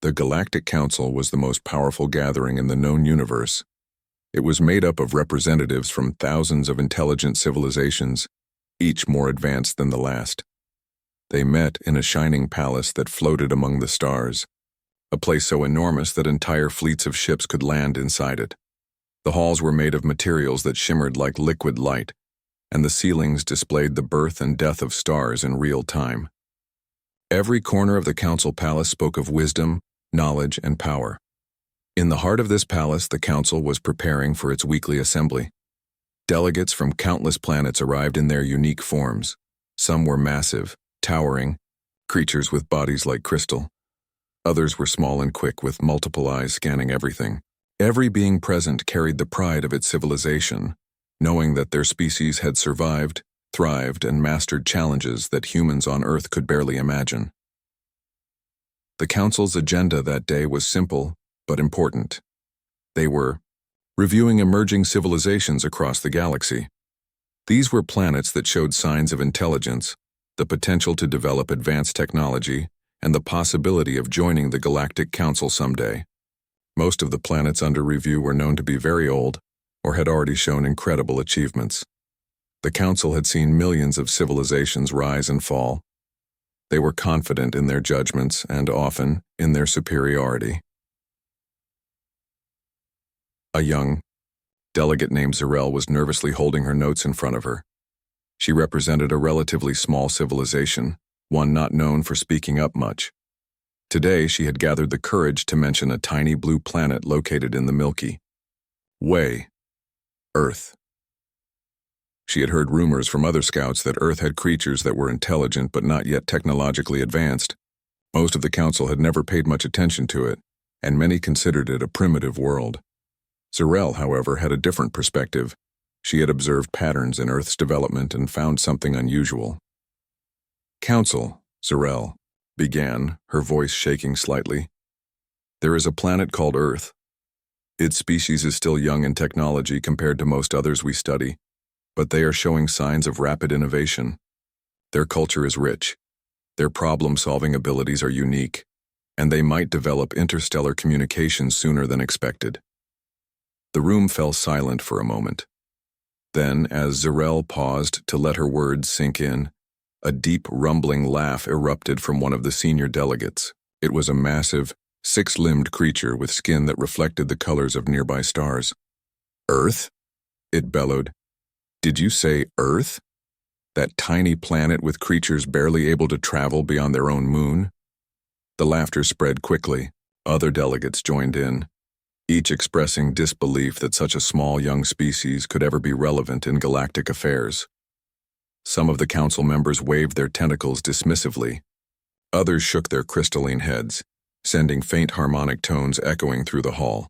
The Galactic Council was the most powerful gathering in the known universe. It was made up of representatives from thousands of intelligent civilizations, each more advanced than the last. They met in a shining palace that floated among the stars, a place so enormous that entire fleets of ships could land inside it. The halls were made of materials that shimmered like liquid light, and the ceilings displayed the birth and death of stars in real time. Every corner of the council palace spoke of wisdom, knowledge, and power. In the heart of this palace, the council was preparing for its weekly assembly. Delegates from countless planets arrived in their unique forms. Some were massive, towering, creatures with bodies like crystal. Others were small and quick, with multiple eyes scanning everything. Every being present carried the pride of its civilization, knowing that their species had survived, thrived, and mastered challenges that humans on Earth could barely imagine. The Council's agenda that day was simple but important. They were reviewing emerging civilizations across the galaxy. These were planets that showed signs of intelligence, the potential to develop advanced technology, and the possibility of joining the Galactic Council someday. Most of the planets under review were known to be very old or had already shown incredible achievements. The Council had seen millions of civilizations rise and fall. They were confident in their judgments and often in their superiority. A young delegate named Zarel was nervously holding her notes in front of her. She represented a relatively small civilization, one not known for speaking up much. Today, she had gathered the courage to mention a tiny blue planet located in the Milky Way, Earth. She had heard rumors from other scouts that Earth had creatures that were intelligent but not yet technologically advanced. Most of the council had never paid much attention to it, and many considered it a primitive world. Zarel, however, had a different perspective. She had observed patterns in Earth's development and found something unusual. "Council," Zarel began, her voice shaking slightly. "There is a planet called Earth. Its species is still young in technology compared to most others we study, but they are showing signs of rapid innovation. Their culture is rich, their problem-solving abilities are unique, and they might develop interstellar communication sooner than expected." The room fell silent for a moment. Then, as Zarel paused to let her words sink in, a deep, rumbling laugh erupted from one of the senior delegates. It was a massive, six-limbed creature with skin that reflected the colors of nearby stars. "Earth?" it bellowed. "Did you say Earth? That tiny planet with creatures barely able to travel beyond their own moon?" The laughter spread quickly. Other delegates joined in, each expressing disbelief that such a small young species could ever be relevant in galactic affairs. Some of the council members waved their tentacles dismissively. Others shook their crystalline heads, sending faint harmonic tones echoing through the hall.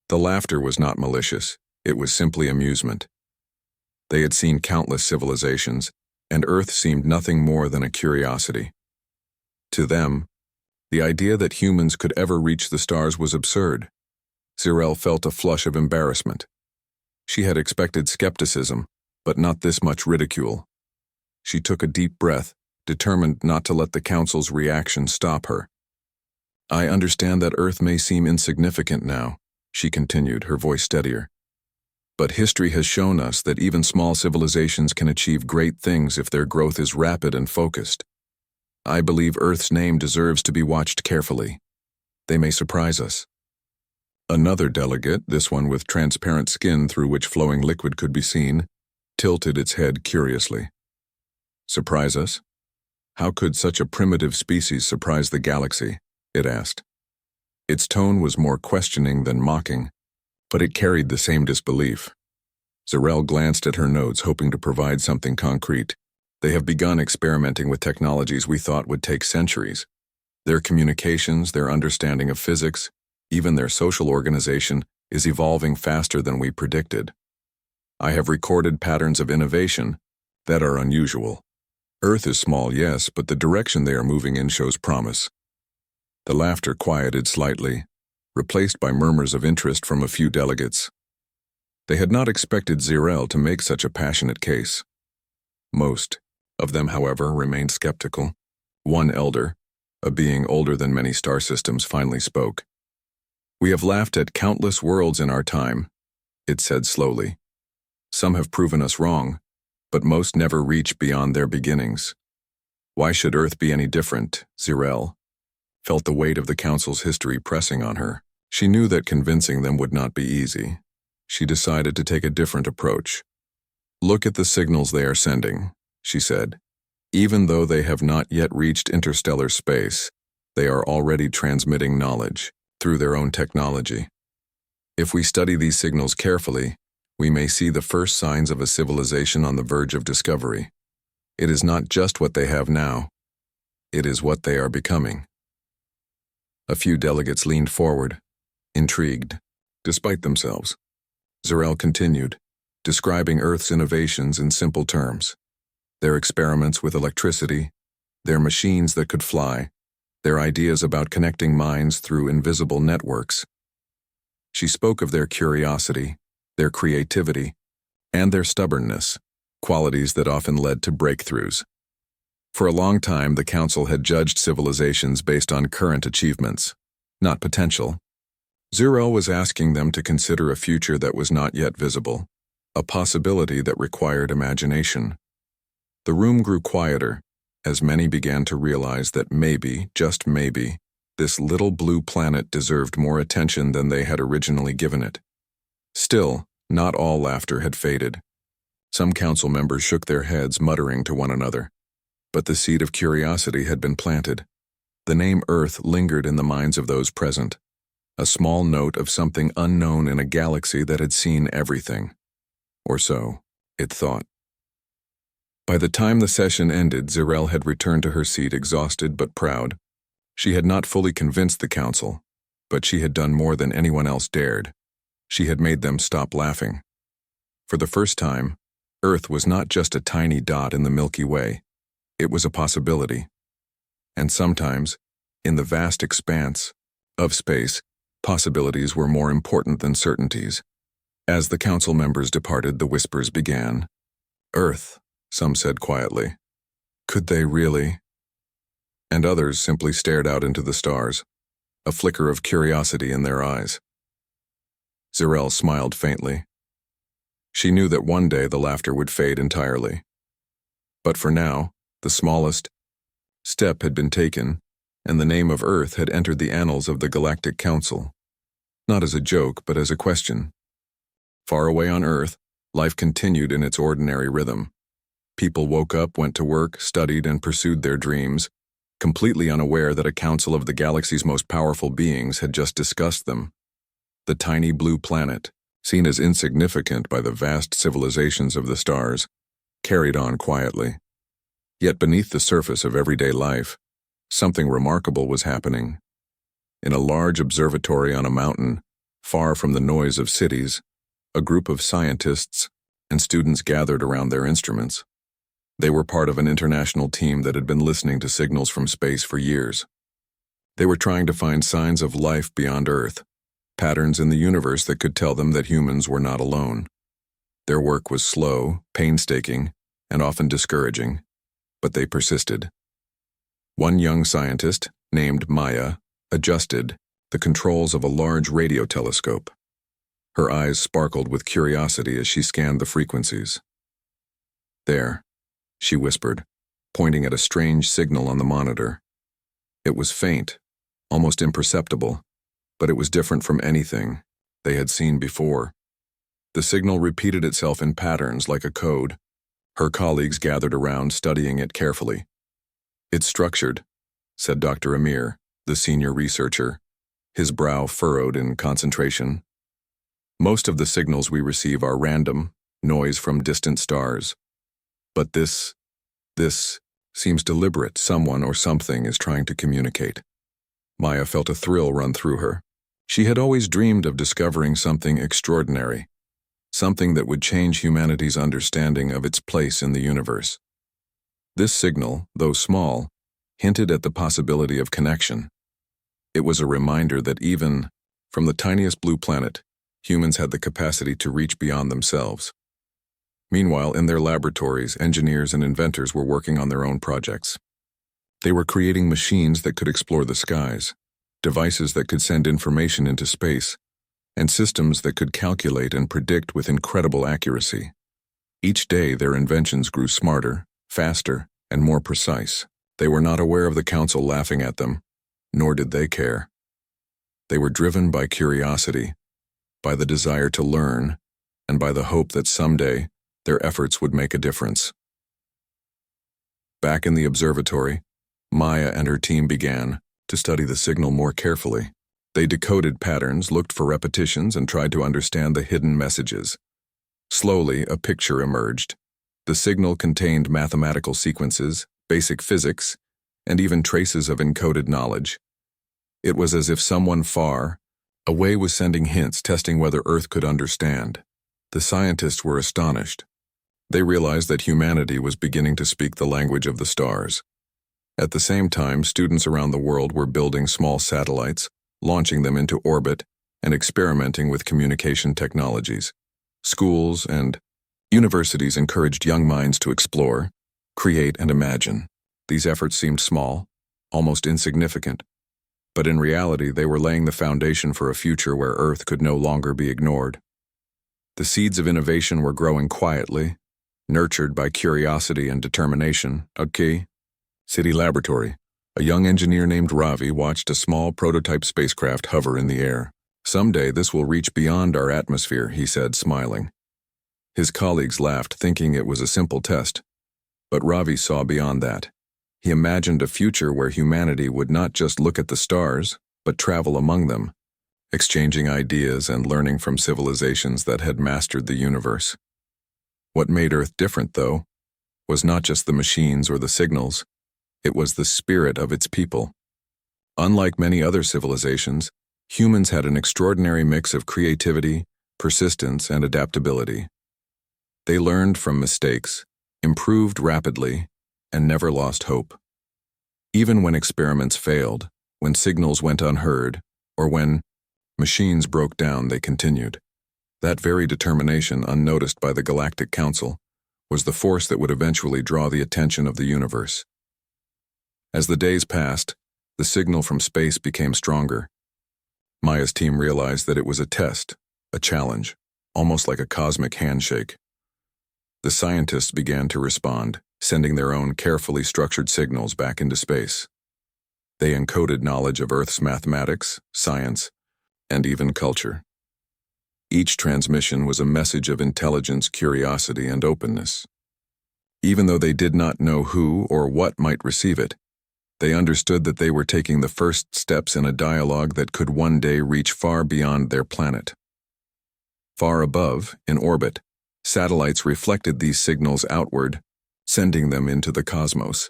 The laughter was not malicious, it was simply amusement. They had seen countless civilizations, and Earth seemed nothing more than a curiosity. To them, the idea that humans could ever reach the stars was absurd. Zarel felt a flush of embarrassment. She had expected skepticism, but not this much ridicule. She took a deep breath, determined not to let the council's reaction stop her. "I understand that Earth may seem insignificant now," she continued, her voice steadier. "But history has shown us that even small civilizations can achieve great things if their growth is rapid and focused. I believe Earth's name deserves to be watched carefully. They may surprise us." Another delegate, this one with transparent skin through which flowing liquid could be seen, tilted its head curiously. "Surprise us? How could such a primitive species surprise the galaxy?" it asked. Its tone was more questioning than mocking, but it carried the same disbelief. Zarel glanced at her notes, hoping to provide something concrete. "They have begun experimenting with technologies we thought would take centuries. Their communications, their understanding of physics, even their social organization is evolving faster than we predicted. I have recorded patterns of innovation that are unusual. Earth is small, yes, but the direction they are moving in shows promise." The laughter quieted slightly, replaced by murmurs of interest from a few delegates. They had not expected Zarel to make such a passionate case. Most of them, however, remained skeptical. One elder, A being older than many star systems finally spoke. "We have laughed at countless worlds in our time," it said slowly. "Some have proven us wrong, but most never reach beyond their beginnings. Why should Earth be any different?" Zirel felt the weight of the Council's history pressing on her. She knew that convincing them would not be easy. She decided to take a different approach. "Look at the signals they are sending," she said. "Even though they have not yet reached interstellar space, they are already transmitting knowledge through their own technology. If we study these signals carefully, we may see the first signs of a civilization on the verge of discovery. It is not just what they have now, it is what they are becoming." A few delegates leaned forward, intrigued, despite themselves. Zirel continued, describing Earth's innovations in simple terms. Their experiments with electricity, their machines that could fly, their ideas about connecting minds through invisible networks. She spoke of their curiosity, their creativity, and their stubbornness, qualities that often led to breakthroughs. For a long time, the Council had judged civilizations based on current achievements, not potential. Zirel was asking them to consider a future that was not yet visible, a possibility that required imagination. The room grew quieter, as many began to realize that maybe, just maybe, this little blue planet deserved more attention than they had originally given it. Still, not all laughter had faded. Some council members shook their heads, muttering to one another. But the seed of curiosity had been planted. The name Earth lingered in the minds of those present, a small note of something unknown in a galaxy that had seen everything. Or so, it thought. By the time the session ended, Zirel had returned to her seat exhausted but proud. She had not fully convinced the council, but she had done more than anyone else dared. She had made them stop laughing. For the first time, Earth was not just a tiny dot in the Milky Way. It was a possibility. And sometimes, in the vast expanse of space, possibilities were more important than certainties. As the council members departed, the whispers began. "Earth," some said quietly. "Could they really?" And others simply stared out into the stars, a flicker of curiosity in their eyes. Zirel smiled faintly. She knew that one day the laughter would fade entirely. But for now, the smallest step had been taken, and the name of Earth had entered the annals of the Galactic Council. Not as a joke, but as a question. Far away on Earth, life continued in its ordinary rhythm. People woke up, went to work, studied, and pursued their dreams, completely unaware that a council of the galaxy's most powerful beings had just discussed them. The tiny blue planet, seen as insignificant by the vast civilizations of the stars, carried on quietly. Yet beneath the surface of everyday life, something remarkable was happening. In a large observatory on a mountain, far from the noise of cities, a group of scientists and students gathered around their instruments. They were part of an international team that had been listening to signals from space for years. They were trying to find signs of life beyond Earth, patterns in the universe that could tell them that humans were not alone. Their work was slow, painstaking, and often discouraging, but they persisted. One young scientist, named Maya, adjusted the controls of a large radio telescope. Her eyes sparkled with curiosity as she scanned the frequencies. "There," she whispered, pointing at a strange signal on the monitor. It was faint, almost imperceptible, but it was different from anything they had seen before. The signal repeated itself in patterns like a code. Her colleagues gathered around, studying it carefully. "It's structured," said Dr. Amir, the senior researcher, his brow furrowed in concentration. "Most of the signals we receive are random, noise from distant stars. But this seems deliberate. Someone or something is trying to communicate." Maya felt a thrill run through her. She had always dreamed of discovering something extraordinary, something that would change humanity's understanding of its place in the universe. This signal, though small, hinted at the possibility of connection. It was a reminder that even from the tiniest blue planet, humans had the capacity to reach beyond themselves. Meanwhile, in their laboratories, engineers and inventors were working on their own projects. They were creating machines that could explore the skies, devices that could send information into space, and systems that could calculate and predict with incredible accuracy. Each day, their inventions grew smarter, faster, and more precise. They were not aware of the council laughing at them, nor did they care. They were driven by curiosity, by the desire to learn, and by the hope that someday their efforts would make a difference. Back in the observatory, Maya and her team began to study the signal more carefully. They decoded patterns, looked for repetitions, and tried to understand the hidden messages. Slowly, a picture emerged. The signal contained mathematical sequences, basic physics, and even traces of encoded knowledge. It was as if someone far away was sending hints, testing whether Earth could understand. The scientists were astonished. They realized that humanity was beginning to speak the language of the stars. At the same time, students around the world were building small satellites, launching them into orbit, and experimenting with communication technologies. Schools and universities encouraged young minds to explore, create, and imagine. These efforts seemed small, almost insignificant, but in reality they were laying the foundation for a future where Earth could no longer be ignored. The seeds of innovation were growing quietly, nurtured by curiosity and determination. Okay. City Laboratory. A young engineer named Ravi watched a small prototype spacecraft hover in the air. Someday this will reach beyond our atmosphere, he said, smiling. His colleagues laughed, thinking it was a simple test. But Ravi saw beyond that. He imagined a future where humanity would not just look at the stars, but travel among them, exchanging ideas and learning from civilizations that had mastered the universe. What made Earth different, though, was not just the machines or the signals. It was the spirit of its people. Unlike many other civilizations, humans had an extraordinary mix of creativity, persistence, and adaptability. They learned from mistakes, improved rapidly, and never lost hope. Even when experiments failed, when signals went unheard, or when machines broke down, they continued. That very determination, unnoticed by the Galactic Council, was the force that would eventually draw the attention of the universe. As the days passed, the signal from space became stronger. Maya's team realized that it was a test, a challenge, almost like a cosmic handshake. The scientists began to respond, sending their own carefully structured signals back into space. They encoded knowledge of Earth's mathematics, science, and even culture. Each transmission was a message of intelligence, curiosity, and openness. Even though they did not know who or what might receive it, they understood that they were taking the first steps in a dialogue that could one day reach far beyond their planet. Far above, in orbit, satellites reflected these signals outward, sending them into the cosmos.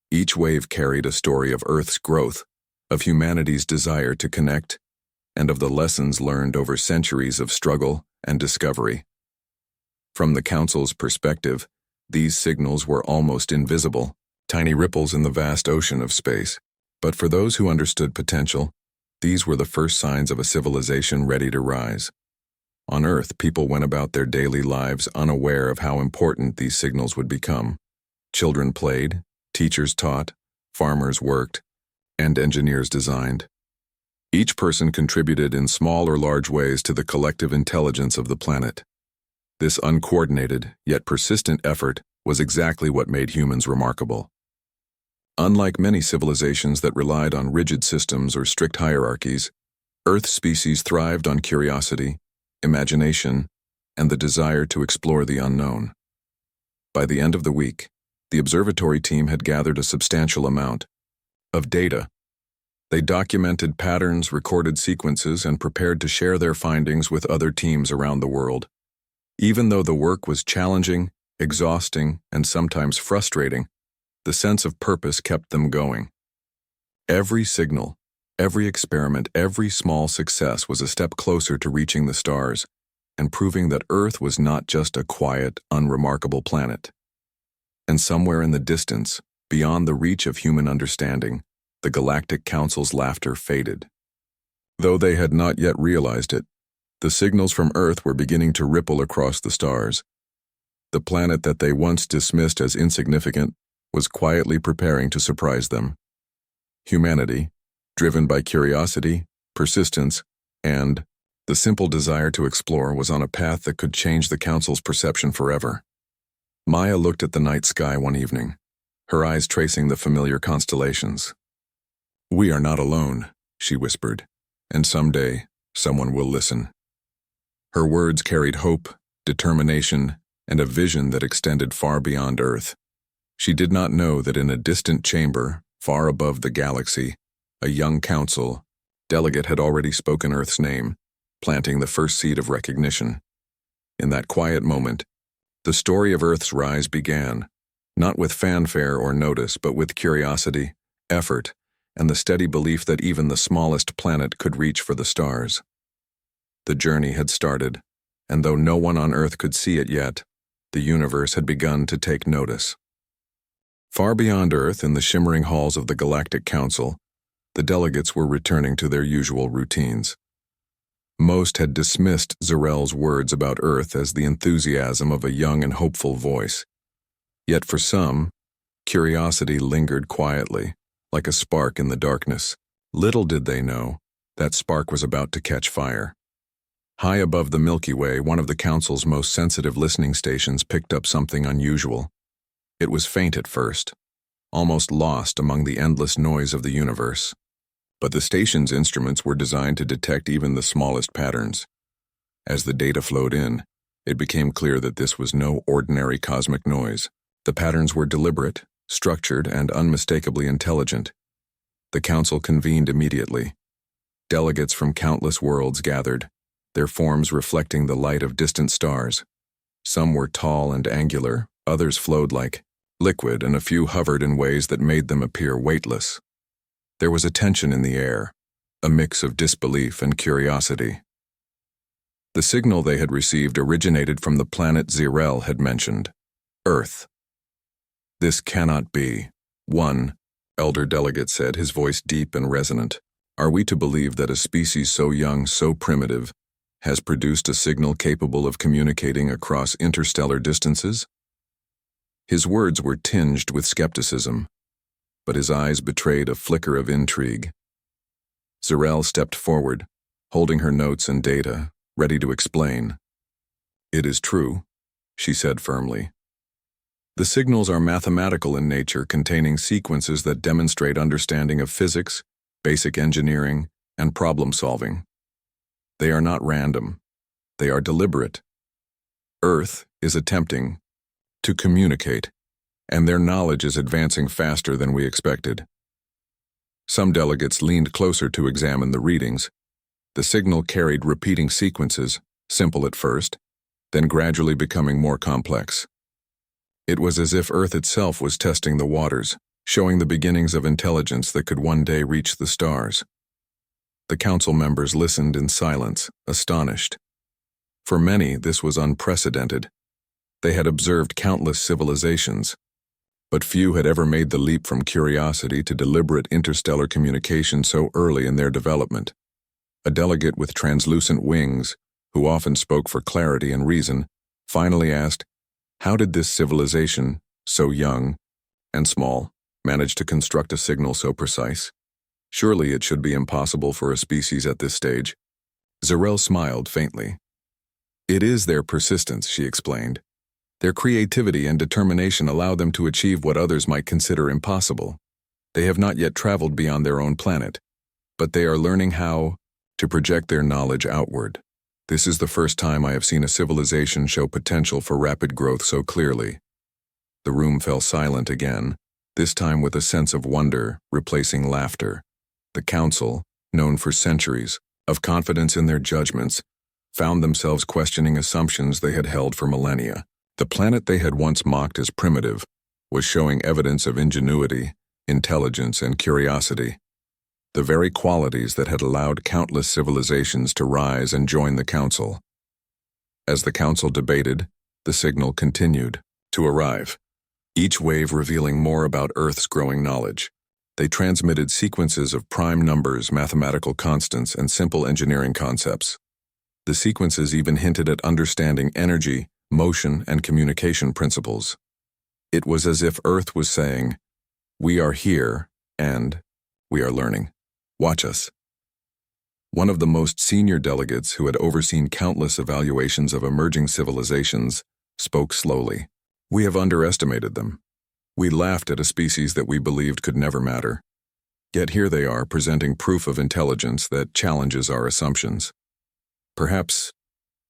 Each wave carried a story of Earth's growth, of humanity's desire to connect, and of the lessons learned over centuries of struggle and discovery. From the Council's perspective, these signals were almost invisible, tiny ripples in the vast ocean of space. But for those who understood potential, these were the first signs of a civilization ready to rise. On Earth, people went about their daily lives unaware of how important these signals would become. Children played, teachers taught, farmers worked, and engineers designed. Each person contributed in small or large ways to the collective intelligence of the planet. This uncoordinated, yet persistent effort was exactly what made humans remarkable. Unlike many civilizations that relied on rigid systems or strict hierarchies, Earth species thrived on curiosity, imagination, and the desire to explore the unknown. By the end of the week, the observatory team had gathered a substantial amount of data. They documented patterns, recorded sequences, and prepared to share their findings with other teams around the world. Even though the work was challenging, exhausting, and sometimes frustrating, the sense of purpose kept them going. Every signal, every experiment, every small success was a step closer to reaching the stars and proving that Earth was not just a quiet, unremarkable planet. And somewhere in the distance, beyond the reach of human understanding, the Galactic Council's laughter faded. Though they had not yet realized it, the signals from Earth were beginning to ripple across the stars. The planet that they once dismissed as insignificant was quietly preparing to surprise them. Humanity, driven by curiosity, persistence, and the simple desire to explore, was on a path that could change the Council's perception forever. Maya looked at the night sky one evening, her eyes tracing the familiar constellations. "We are not alone," she whispered, "and someday, someone will listen." Her words carried hope, determination, and a vision that extended far beyond Earth. She did not know that in a distant chamber, far above the galaxy, a young council delegate had already spoken Earth's name, planting the first seed of recognition. In that quiet moment, the story of Earth's rise began, not with fanfare or notice, but with curiosity, effort, and the steady belief that even the smallest planet could reach for the stars. The journey had started, and though no one on Earth could see it yet, the universe had begun to take notice. Far beyond Earth, in the shimmering halls of the Galactic Council, the delegates were returning to their usual routines. Most had dismissed Zarel's words about Earth as the enthusiasm of a young and hopeful voice. Yet for some, curiosity lingered quietly, like a spark in the darkness. Little did they know, that spark was about to catch fire. High above the Milky Way, one of the Council's most sensitive listening stations picked up something unusual. It was faint at first, almost lost among the endless noise of the universe. But the station's instruments were designed to detect even the smallest patterns. As the data flowed in, it became clear that this was no ordinary cosmic noise. The patterns were deliberate, structured, and unmistakably intelligent. The Council convened immediately. Delegates from countless worlds gathered, their forms reflecting the light of distant stars. Some were tall and angular, others flowed like liquid, and a few hovered in ways that made them appear weightless. There was a tension in the air, a mix of disbelief and curiosity. The signal they had received originated from the planet Zarel had mentioned, Earth. "This cannot be," one elder delegate said, his voice deep and resonant. "Are we to believe that a species so young, so primitive, has produced a signal capable of communicating across interstellar distances?" His words were tinged with skepticism, but his eyes betrayed a flicker of intrigue. Zarel stepped forward, holding her notes and data, ready to explain. "It is true," she said firmly. "The signals are mathematical in nature, containing sequences that demonstrate understanding of physics, basic engineering, and problem-solving. They are not random. They are deliberate. Earth is attempting to communicate, and their knowledge is advancing faster than we expected." Some delegates leaned closer to examine the readings. The signal carried repeating sequences, simple at first, then gradually becoming more complex. It was as if Earth itself was testing the waters, showing the beginnings of intelligence that could one day reach the stars. The Council members listened in silence, astonished. For many, this was unprecedented. They had observed countless civilizations, but few had ever made the leap from curiosity to deliberate interstellar communication so early in their development. A delegate with translucent wings, who often spoke for clarity and reason, finally asked, how did this civilization, so young and small, manage to construct a signal so precise? Surely it should be impossible for a species at this stage. Zarel smiled faintly. It is their persistence, she explained. Their creativity and determination allow them to achieve what others might consider impossible. They have not yet traveled beyond their own planet, but they are learning how to project their knowledge outward. This is the first time I have seen a civilization show potential for rapid growth so clearly. The room fell silent again, this time with a sense of wonder replacing laughter. The Council, known for centuries of confidence in their judgments, found themselves questioning assumptions they had held for millennia. The planet they had once mocked as primitive was showing evidence of ingenuity, intelligence, and curiosity, the very qualities that had allowed countless civilizations to rise and join the Council. As the Council debated, the signal continued to arrive, each wave revealing more about Earth's growing knowledge. They transmitted sequences of prime numbers, mathematical constants, and simple engineering concepts. The sequences even hinted at understanding energy, motion, and communication principles. It was as if Earth was saying, "We are here, and we are learning. Watch us." One of the most senior delegates, who had overseen countless evaluations of emerging civilizations, spoke slowly. "We have underestimated them. We laughed at a species that we believed could never matter. Yet here they are, presenting proof of intelligence that challenges our assumptions. Perhaps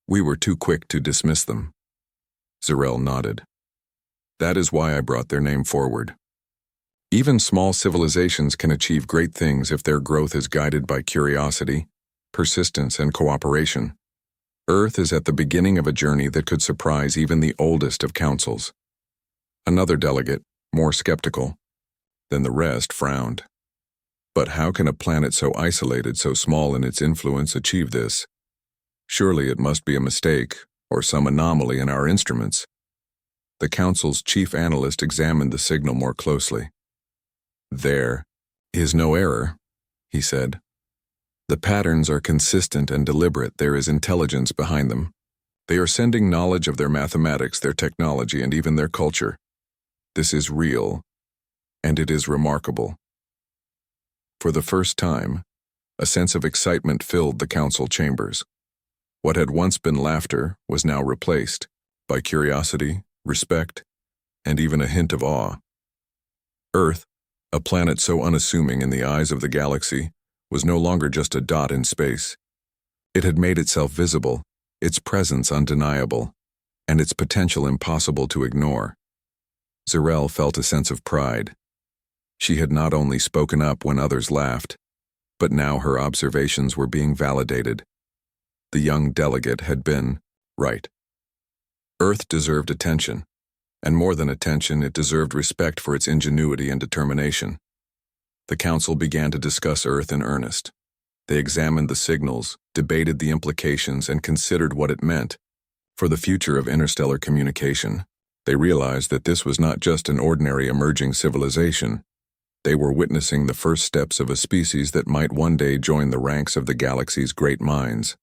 we were too quick to dismiss them." Zarel nodded. "That is why I brought their name forward. Even small civilizations can achieve great things if their growth is guided by curiosity, persistence, and cooperation. Earth is at the beginning of a journey that could surprise even the oldest of councils." Another delegate, more skeptical than the rest, frowned. "But how can a planet so isolated, so small in its influence, achieve this? Surely it must be a mistake, or some anomaly in our instruments." The council's chief analyst examined the signal more closely. "There is no error," he said. "The patterns are consistent and deliberate. There is intelligence behind them. They are sending knowledge of their mathematics, their technology, and even their culture. This is real, and it is remarkable." For the first time, a sense of excitement filled the council chambers. What had once been laughter was now replaced by curiosity, respect, and even a hint of awe. Earth, a planet so unassuming in the eyes of the galaxy, was no longer just a dot in space. It had made itself visible, its presence undeniable, and its potential impossible to ignore. Zarel felt a sense of pride. She had not only spoken up when others laughed, but now her observations were being validated. The young delegate had been right. Earth deserved attention, and more than attention, it deserved respect for its ingenuity and determination. The council began to discuss Earth in earnest. They examined the signals, debated the implications, and considered what it meant for the future of interstellar communication. They realized that this was not just an ordinary emerging civilization. They were witnessing the first steps of a species that might one day join the ranks of the galaxy's great minds.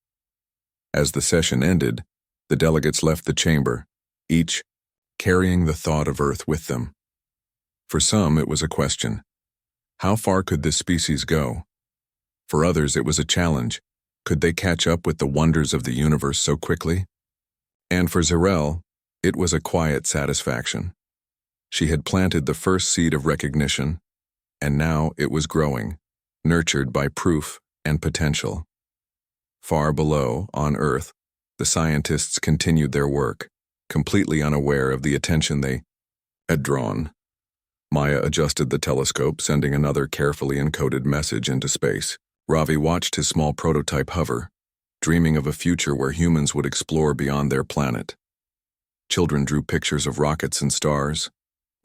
As the session ended, the delegates left the chamber, each carrying the thought of Earth with them. For some, it was a question. How far could this species go? For others, it was a challenge. Could they catch up with the wonders of the universe so quickly? And for Zarel, it was a quiet satisfaction. She had planted the first seed of recognition, and now it was growing, nurtured by proof and potential. Far below, on Earth, the scientists continued their work, completely unaware of the attention they had drawn. Maya adjusted the telescope, sending another carefully encoded message into space. Ravi watched his small prototype hover, dreaming of a future where humans would explore beyond their planet. Children drew pictures of rockets and stars,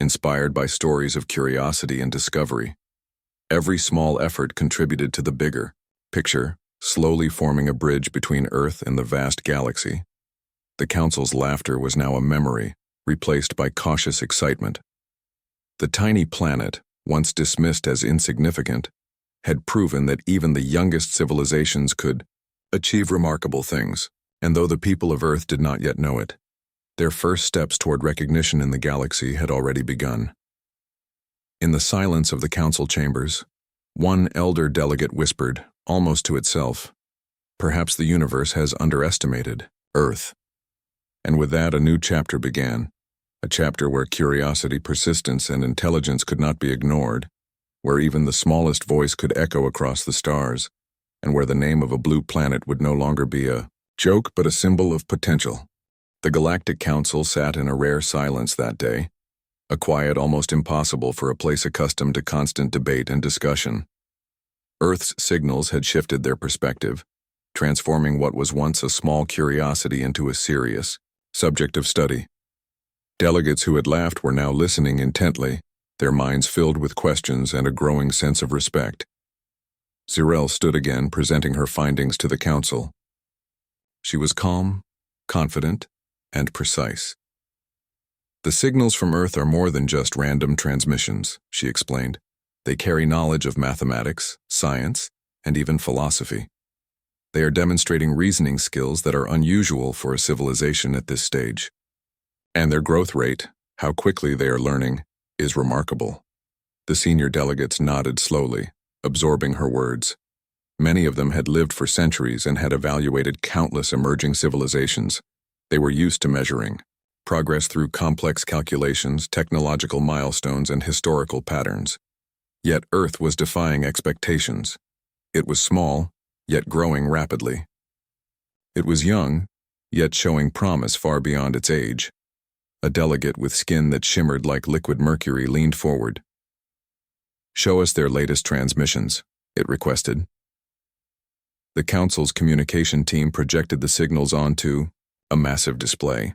inspired by stories of curiosity and discovery. Every small effort contributed to the bigger picture, slowly forming a bridge between Earth and the vast galaxy. The council's laughter was now a memory, replaced by cautious excitement. The tiny planet, once dismissed as insignificant, had proven that even the youngest civilizations could achieve remarkable things, and though the people of Earth did not yet know it, their first steps toward recognition in the galaxy had already begun. In the silence of the council chambers, one elder delegate whispered, almost to itself, "Perhaps the universe has underestimated Earth." And with that, a new chapter began, a chapter where curiosity, persistence, and intelligence could not be ignored, where even the smallest voice could echo across the stars, and where the name of a blue planet would no longer be a joke but a symbol of potential. The Galactic Council sat in a rare silence that day, a quiet almost impossible for a place accustomed to constant debate and discussion. Earth's signals had shifted their perspective, transforming what was once a small curiosity into a serious subject of study. Delegates who had laughed were now listening intently, their minds filled with questions and a growing sense of respect. Zarel stood again, presenting her findings to the council. She was calm, confident, and precise. "The signals from Earth are more than just random transmissions," she explained. "They carry knowledge of mathematics, science, and even philosophy. They are demonstrating reasoning skills that are unusual for a civilization at this stage. And their growth rate How quickly they are learning is remarkable. The senior delegates nodded slowly, absorbing her words. Many of them had lived for centuries and had evaluated countless emerging civilizations. They were used to measuring progress through complex calculations, technological milestones, and historical patterns. Yet Earth was defying expectations. It was small, yet growing rapidly. It was young, yet showing promise far beyond its age. A delegate with skin that shimmered like liquid mercury leaned forward. "Show us their latest transmissions," it requested. The Council's communication team projected the signals onto a massive display.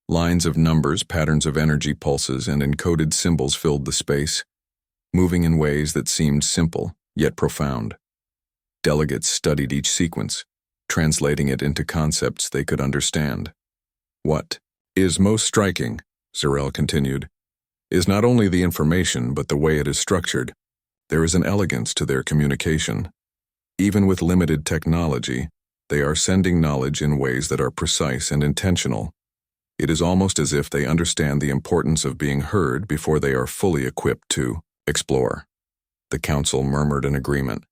Lines of numbers, patterns of energy pulses, and encoded symbols filled the space, moving in ways that seemed simple, yet profound. Delegates studied each sequence, translating it into concepts they could understand. "What is most striking," Zarel continued, "is not only the information but the way it is structured. There is an elegance to their communication. Even with limited technology, they are sending knowledge in ways that are precise and intentional. It is almost as if they understand the importance of being heard before they are fully equipped to explore." The Council murmured in agreement.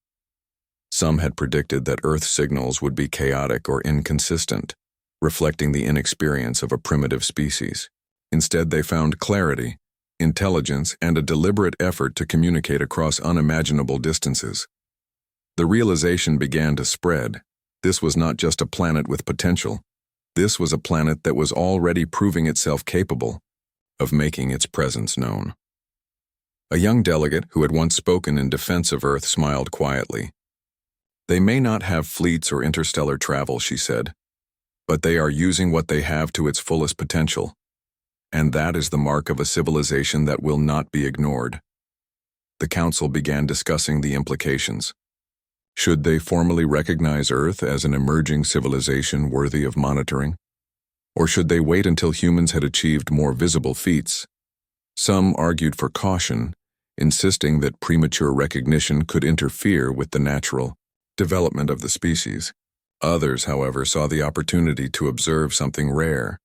Some had predicted that Earth signals would be chaotic or inconsistent, reflecting the inexperience of a primitive species. Instead, they found clarity, intelligence, and a deliberate effort to communicate across unimaginable distances. The realization began to spread. This was not just a planet with potential. This was a planet that was already proving itself capable of making its presence known. A young delegate who had once spoken in defense of Earth smiled quietly. "They may not have fleets or interstellar travel," she said, "but they are using what they have to its fullest potential. And that is the mark of a civilization that will not be ignored." The Council began discussing the implications. Should they formally recognize Earth as an emerging civilization worthy of monitoring? Or should they wait until humans had achieved more visible feats? Some argued for caution, insisting that premature recognition could interfere with the natural development of the species. Others, however, saw the opportunity to observe something rare,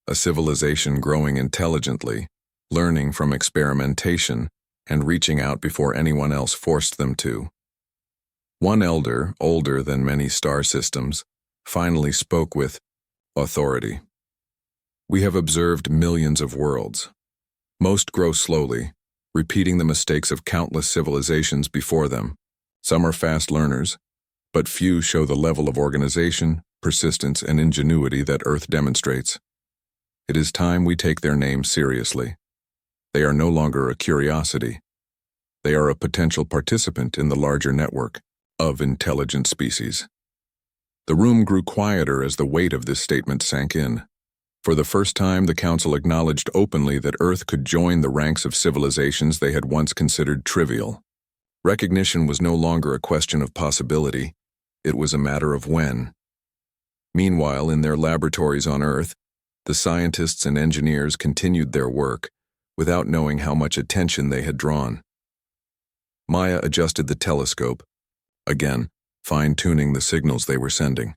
a civilization growing intelligently, learning from experimentation, and reaching out before anyone else forced them to. One elder, older than many star systems, finally spoke with authority. "We have observed millions of worlds. Most grow slowly, repeating the mistakes of countless civilizations before them. Some are fast learners, but few show the level of organization, persistence, and ingenuity that Earth demonstrates. It is time we take their names seriously. They are no longer a curiosity. They are a potential participant in the larger network of intelligent species." The room grew quieter as the weight of this statement sank in. For the first time, the Council acknowledged openly that Earth could join the ranks of civilizations they had once considered trivial. Recognition was no longer a question of possibility, it was a matter of when. Meanwhile, in their laboratories on Earth, the scientists and engineers continued their work, without knowing how much attention they had drawn. Maya adjusted the telescope, again, fine-tuning the signals they were sending.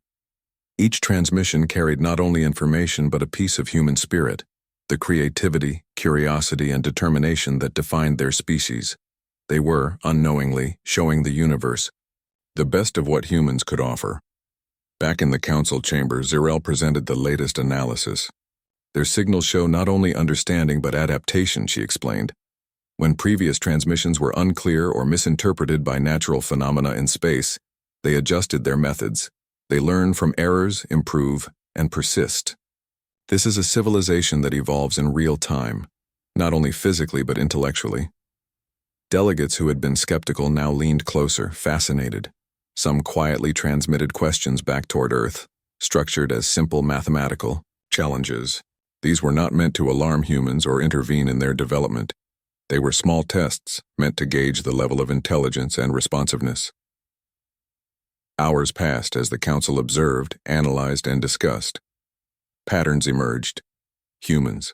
Each transmission carried not only information but a piece of human spirit, the creativity, curiosity, and determination that defined their species. They were, unknowingly, showing the universe the best of what humans could offer. Back in the Council chamber, Zarel presented the latest analysis. "Their signals show not only understanding but adaptation," she explained. "When previous transmissions were unclear or misinterpreted by natural phenomena in space, they adjusted their methods. They learn from errors, improve, and persist. This is a civilization that evolves in real time, not only physically but intellectually." Delegates who had been skeptical now leaned closer, fascinated. Some quietly transmitted questions back toward Earth, structured as simple mathematical challenges. These were not meant to alarm humans or intervene in their development. They were small tests meant to gauge the level of intelligence and responsiveness. Hours passed as the Council observed, analyzed, and discussed. Patterns emerged. Humans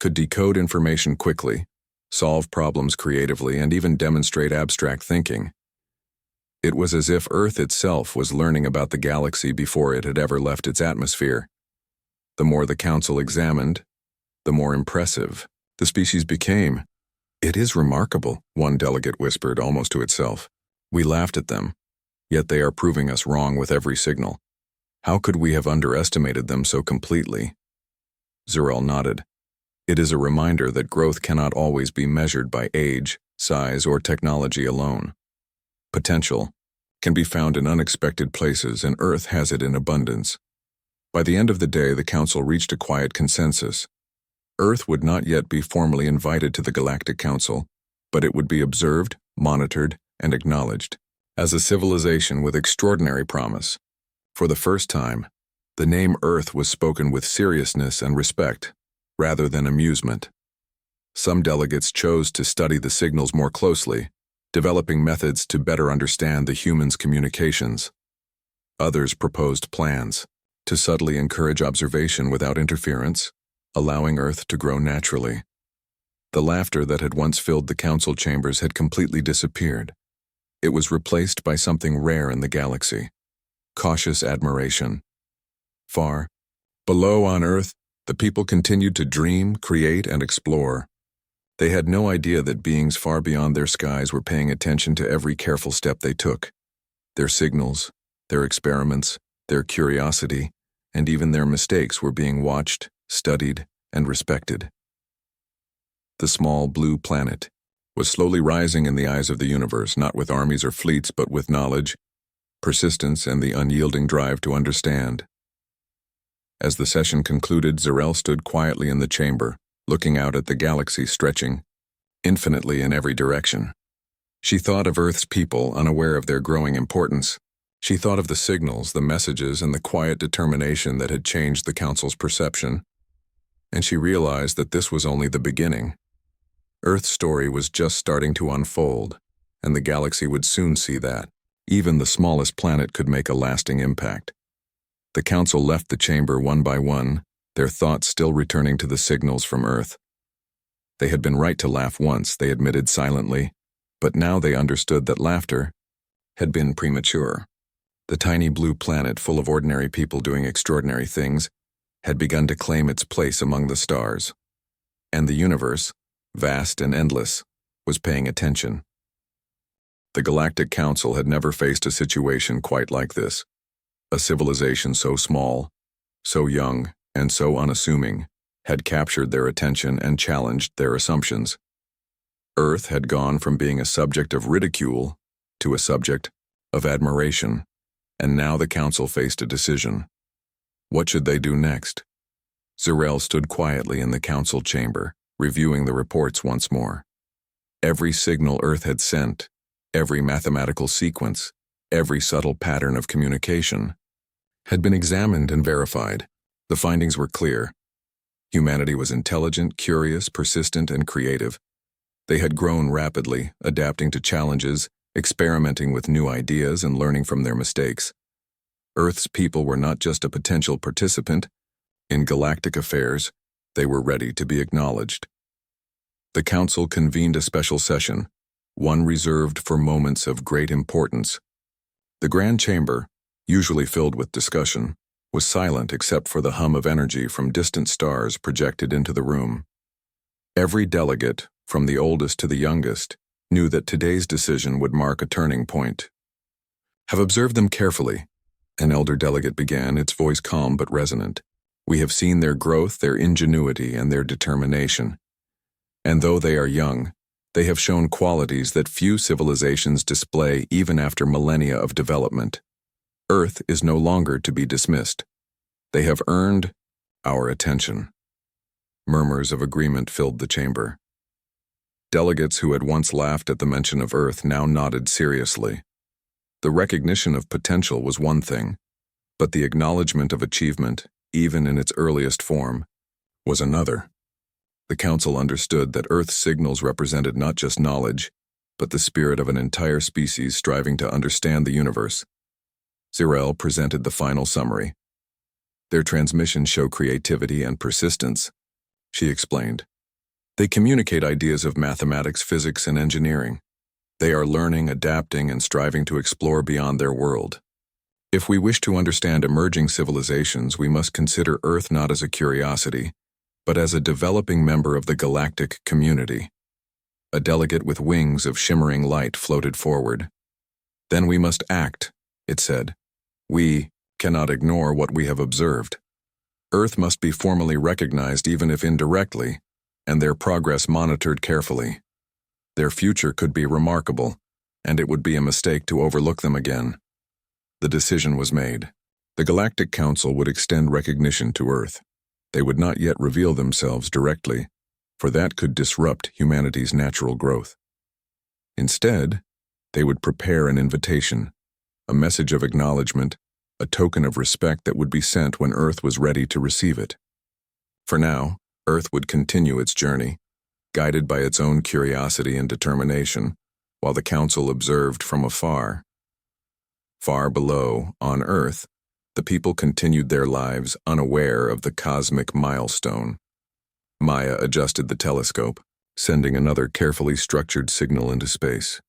could decode information quickly, solve problems creatively, and even demonstrate abstract thinking. It was as if Earth itself was learning about the galaxy before it had ever left its atmosphere. The more the Council examined, the more impressive the species became. "It is remarkable," one delegate whispered almost to itself. "We laughed at them, yet they are proving us wrong with every signal. How could we have underestimated them so completely?" Zarel nodded. "It is a reminder that growth cannot always be measured by age, size, or technology alone. Potential can be found in unexpected places, and Earth has it in abundance." By the end of the day, the Council reached a quiet consensus. Earth would not yet be formally invited to the Galactic Council, but it would be observed, monitored, and acknowledged as a civilization with extraordinary promise. For the first time, the name Earth was spoken with seriousness and respect, rather than amusement. Some delegates chose to study the signals more closely, developing methods to better understand the humans' communications. Others proposed plans to subtly encourage observation without interference, allowing Earth to grow naturally. The laughter that had once filled the council chambers had completely disappeared. It was replaced by something rare in the galaxy: cautious admiration. Far below on Earth, the people continued to dream, create, and explore. They had no idea that beings far beyond their skies were paying attention to every careful step they took. Their signals, their experiments, their curiosity, and even their mistakes were being watched, studied, and respected. The small blue planet was slowly rising in the eyes of the universe, not with armies or fleets, but with knowledge, persistence, and the unyielding drive to understand. As the session concluded, Zarel stood quietly in the chamber, looking out at the galaxy stretching infinitely in every direction. She thought of Earth's people, unaware of their growing importance. She thought of the signals, the messages, and the quiet determination that had changed the Council's perception. And she realized that this was only the beginning. Earth's story was just starting to unfold, and the galaxy would soon see that even the smallest planet could make a lasting impact. The Council left the chamber one by one, their thoughts still returning to the signals from Earth. They had been right to laugh once, they admitted silently, but now they understood that laughter had been premature. The tiny blue planet, full of ordinary people doing extraordinary things, had begun to claim its place among the stars. And the universe, vast and endless, was paying attention. The Galactic Council had never faced a situation quite like this. A civilization so small, so young, and so unassuming had captured their attention and challenged their assumptions. Earth had gone from being a subject of ridicule to a subject of admiration, and now the Council faced a decision. What should they do next? Zarel stood quietly in the Council chamber, reviewing the reports once more. Every signal Earth had sent, every mathematical sequence, every subtle pattern of communication, had been examined and verified. The findings were clear. Humanity was intelligent, curious, persistent, and creative. They had grown rapidly, adapting to challenges, experimenting with new ideas, and learning from their mistakes. Earth's people were not just a potential participant in galactic affairs, they were ready to be acknowledged. The Council convened a special session, one reserved for moments of great importance. The Grand Chamber, usually filled with discussion, was silent except for the hum of energy from distant stars projected into the room. Every delegate, from the oldest to the youngest, knew that today's decision would mark a turning point. "Have observed them carefully," an elder delegate began, its voice calm but resonant. "We have seen their growth, their ingenuity, and their determination. And though they are young, they have shown qualities that few civilizations display even after millennia of development. Earth is no longer to be dismissed. They have earned our attention." Murmurs of agreement filled the chamber. Delegates who had once laughed at the mention of Earth now nodded seriously. The recognition of potential was one thing, but the acknowledgement of achievement, even in its earliest form, was another. The Council understood that Earth's signals represented not just knowledge, but the spirit of an entire species striving to understand the universe. Zarel presented the final summary. "Their transmissions show creativity and persistence," she explained. "They communicate ideas of mathematics, physics, and engineering. They are learning, adapting, and striving to explore beyond their world. If we wish to understand emerging civilizations, we must consider Earth not as a curiosity, but as a developing member of the galactic community. A delegate with wings of shimmering light floated forward. "Then we must act," it said. "We cannot ignore what we have observed. Earth must be formally recognized even if indirectly, and their progress monitored carefully. Their future could be remarkable, and it would be a mistake to overlook them again." The decision was made. The Galactic Council would extend recognition to Earth. They would not yet reveal themselves directly, for that could disrupt humanity's natural growth. Instead, they would prepare an invitation, a message of acknowledgement, a token of respect that would be sent when Earth was ready to receive it. For now, Earth would continue its journey, guided by its own curiosity and determination, while the Council observed from afar. Far below, on Earth, the people continued their lives unaware of the cosmic milestone. Maya adjusted the telescope, sending another carefully structured signal into space.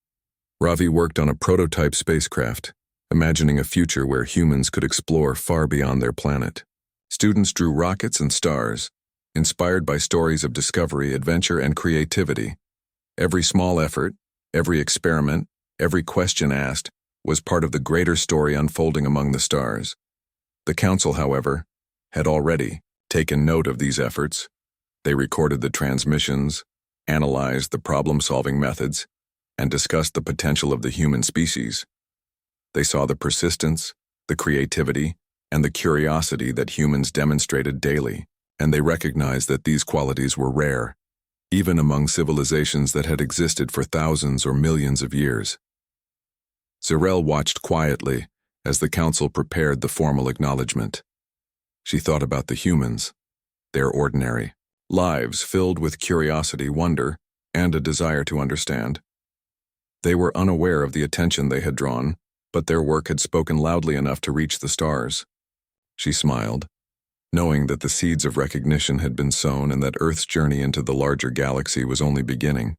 Ravi worked on a prototype spacecraft, imagining a future where humans could explore far beyond their planet. Students drew rockets and stars, inspired by stories of discovery, adventure, and creativity. Every small effort, every experiment, every question asked was part of the greater story unfolding among the stars. The Council, however, had already taken note of these efforts. They recorded the transmissions, analyzed the problem-solving methods, and discussed the potential of the human species. They saw the persistence, the creativity, and the curiosity that humans demonstrated daily, and they recognized that these qualities were rare, even among civilizations that had existed for thousands or millions of years. Zarel watched quietly as the Council prepared the formal acknowledgement. She thought about the humans, their ordinary lives filled with curiosity, wonder, and a desire to understand. They were unaware of the attention they had drawn, but their work had spoken loudly enough to reach the stars. She smiled, knowing that the seeds of recognition had been sown and that Earth's journey into the larger galaxy was only beginning.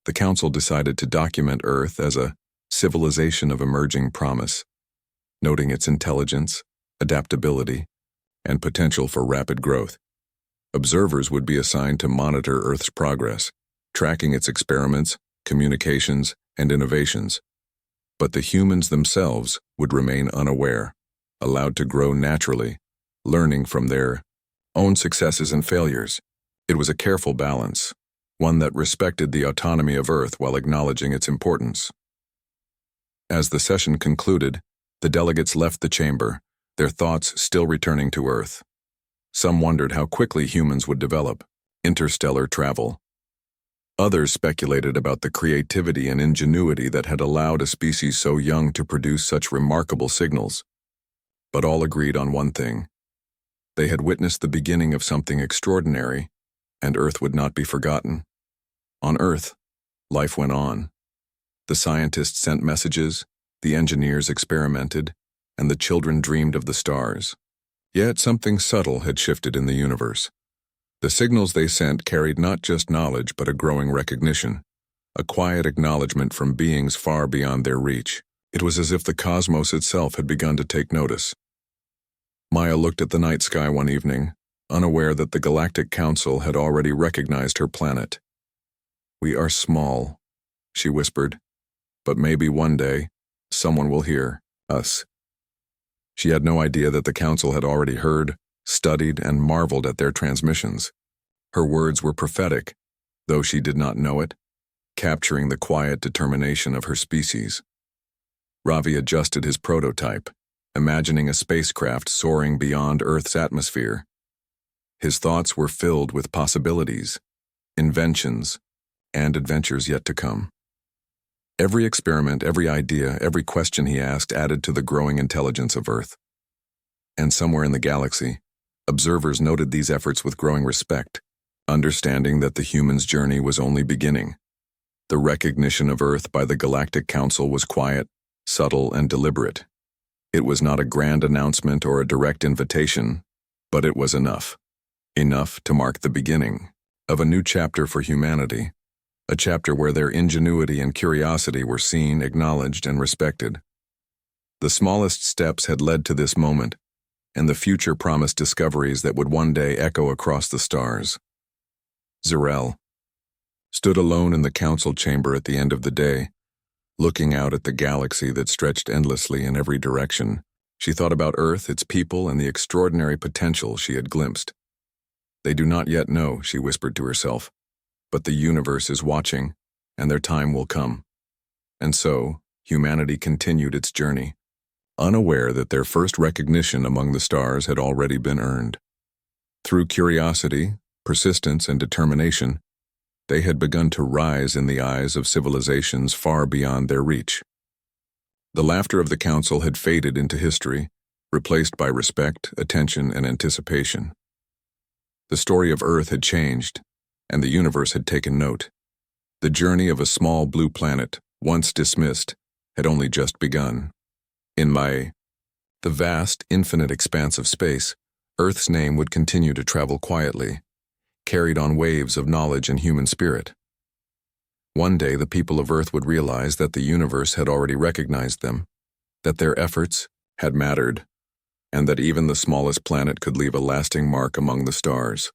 The Council decided to document Earth as a civilization of emerging promise, noting its intelligence, adaptability, and potential for rapid growth. Observers would be assigned to monitor Earth's progress, tracking its experiments, communications, and innovations. But the humans themselves would remain unaware, allowed to grow naturally, learning from their own successes and failures. It was a careful balance, one that respected the autonomy of Earth while acknowledging its importance. As the session concluded, the delegates left the chamber, their thoughts still returning to Earth. Some wondered how quickly humans would develop, interstellar travel. Others speculated about the creativity and ingenuity that had allowed a species so young to produce such remarkable signals. But all agreed on one thing. They had witnessed the beginning of something extraordinary, and Earth would not be forgotten. On Earth, life went on. The scientists sent messages, the engineers experimented, and the children dreamed of the stars. Yet something subtle had shifted in the universe. The signals they sent carried not just knowledge but a growing recognition, a quiet acknowledgement from beings far beyond their reach. It was as if the cosmos itself had begun to take notice. Maya looked at the night sky one evening, unaware that the Galactic Council had already recognized her planet. "We are small," she whispered, "but maybe one day, someone will hear us." She had no idea that the Council had already heard, studied, and marveled at their transmissions. Her words were prophetic, though she did not know it, capturing the quiet determination of her species. Ravi adjusted his prototype, imagining a spacecraft soaring beyond Earth's atmosphere. His thoughts were filled with possibilities, inventions, and adventures yet to come. Every experiment, every idea, every question he asked added to the growing intelligence of Earth. And somewhere in the galaxy, observers noted these efforts with growing respect, understanding that the human's journey was only beginning. The recognition of Earth by the Galactic Council was quiet, subtle, and deliberate. It was not a grand announcement or a direct invitation, but it was enough. Enough to mark the beginning of a new chapter for humanity, a chapter where their ingenuity and curiosity were seen, acknowledged, and respected. The smallest steps had led to this moment, and the future promised discoveries that would one day echo across the stars. Zarel stood alone in the council chamber at the end of the day, looking out at the galaxy that stretched endlessly in every direction. She thought about Earth, its people, and the extraordinary potential she had glimpsed. "They do not yet know," she whispered to herself, "but the universe is watching, and their time will come." And so, humanity continued its journey, unaware that their first recognition among the stars had already been earned. Through curiosity, persistence, and determination, they had begun to rise in the eyes of civilizations far beyond their reach. The laughter of the council had faded into history, replaced by respect, attention, and anticipation. The story of Earth had changed, and the universe had taken note. The journey of a small blue planet, once dismissed, had only just begun. In the vast, infinite expanse of space, Earth's name would continue to travel quietly, carried on waves of knowledge and human spirit. One day the people of Earth would realize that the universe had already recognized them, that their efforts had mattered, and that even the smallest planet could leave a lasting mark among the stars.